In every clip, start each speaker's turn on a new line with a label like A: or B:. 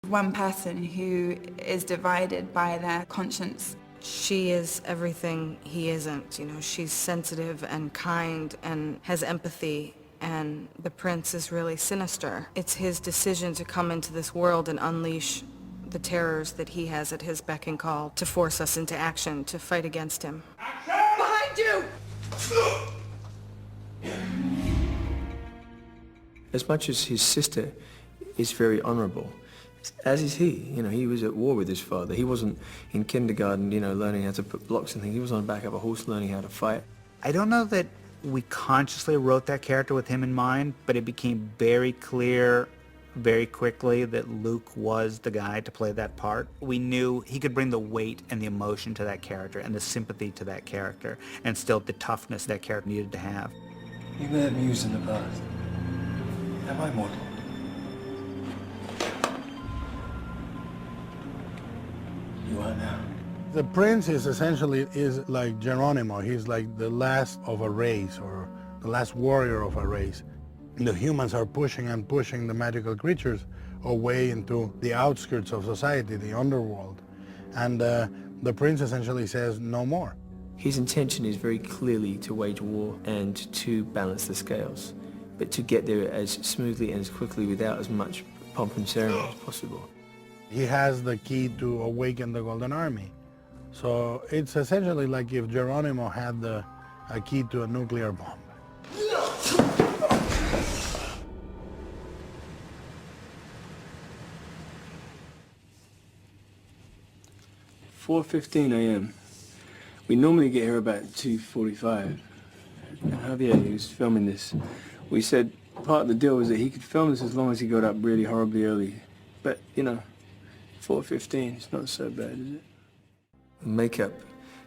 A: One person who is divided by their conscience.
B: She is everything he isn't. You know, she's sensitive and kind and has empathy, and the prince is really sinister. It's his decision to come into this world and unleash the terrors that he has at his beck and call to force us into action, to fight against him.
C: Action!
A: Behind you!
D: As much as his sister is very honourable, as is he. You know, he was at war with his father. He wasn't in kindergarten, you know, learning how to put blocks and things. He was on the back of a horse learning how to fight.
E: I don't know that we consciously wrote that character with him in mind, but it became very clear very quickly that Luke was the guy to play that part. We knew he could bring the weight and the emotion to that character and the sympathy to that character, and still the toughness that character needed to have.
F: You may have mused in the past. Am I mortal? You are now.
G: The prince is essentially like Geronimo. He's like the last of a race, or the last warrior of a race. The humans are pushing and pushing the magical creatures away into the outskirts of society, the underworld. And the prince essentially says, no more.
D: His intention is very clearly to wage war and to balance the scales, but to get there as smoothly and as quickly without as much pomp and ceremony as possible.
G: He has the key to awaken the Golden Army. So it's essentially like if Geronimo had a key to a nuclear bomb.
D: "4:15 a.m. We normally get here about 2:45. And Javier, he was filming this. We said part of the deal was that he could film this as long as he got up really horribly early. But, you know, 4:15, it's not so bad, is it? Makeup.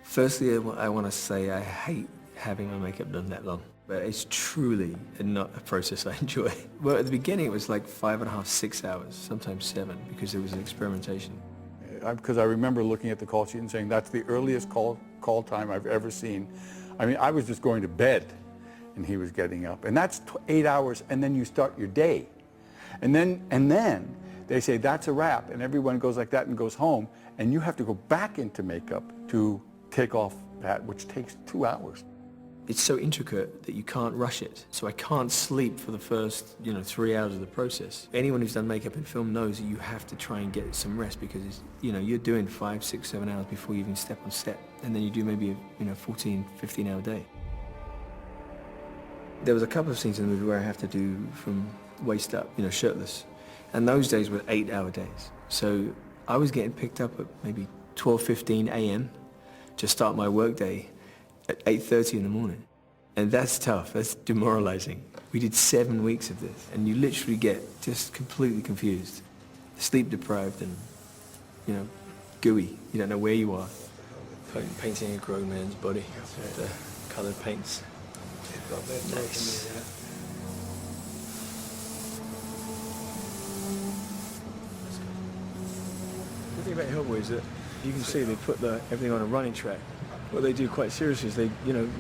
D: Firstly, I want to say I hate having my makeup done that long. But it's truly not a process I enjoy. Well, at the beginning it was like 5.5, 6 hours, sometimes 7, because it was an experimentation.
H: Because I remember looking at the call sheet and saying, that's the earliest call time I've ever seen. I mean, I was just going to bed, and he was getting up. And that's 8 hours, and then you start your day. And then they say, that's a wrap, and everyone goes like that and goes home, and you have to go back into makeup to take off that, which takes 2 hours.
D: It's so intricate that you can't rush it. So I can't sleep for the first, 3 hours of the process. Anyone who's done makeup in film knows that you have to try and get some rest because, you're doing 5, 6, 7 hours before you even step on set. And then you do maybe a 14, 15-hour day. There was a couple of scenes in the movie where I have to do from waist up, shirtless. And those days were 8-hour days. So I was getting picked up at maybe 12:15 a.m. to start my work day at 8:30 in the morning. And that's tough, that's demoralizing. We did 7 weeks of this, and you literally get just completely confused, sleep deprived and, gooey. You don't know where you are. Painting a grown man's body with the colored paints. Nice. The thing about Hellboy is that you can see they put everything on a running track. What they do quite seriously is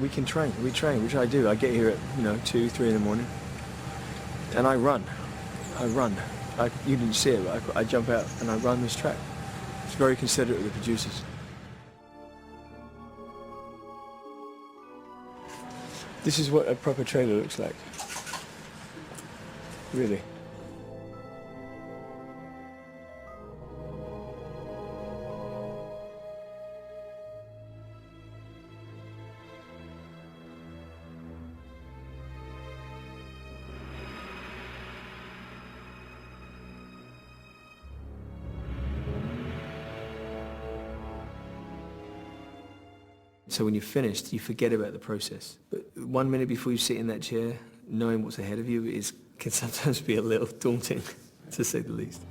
D: we train, which I do. I get here at, 2, 3 in the morning, and I run. You didn't see it, but I jump out and I run this track. It's very considerate of the producers. This is what a proper trailer looks like. Really. So when you're finished, you forget about the process. But 1 minute before you sit in that chair, knowing what's ahead of you can sometimes be a little daunting, to say the least.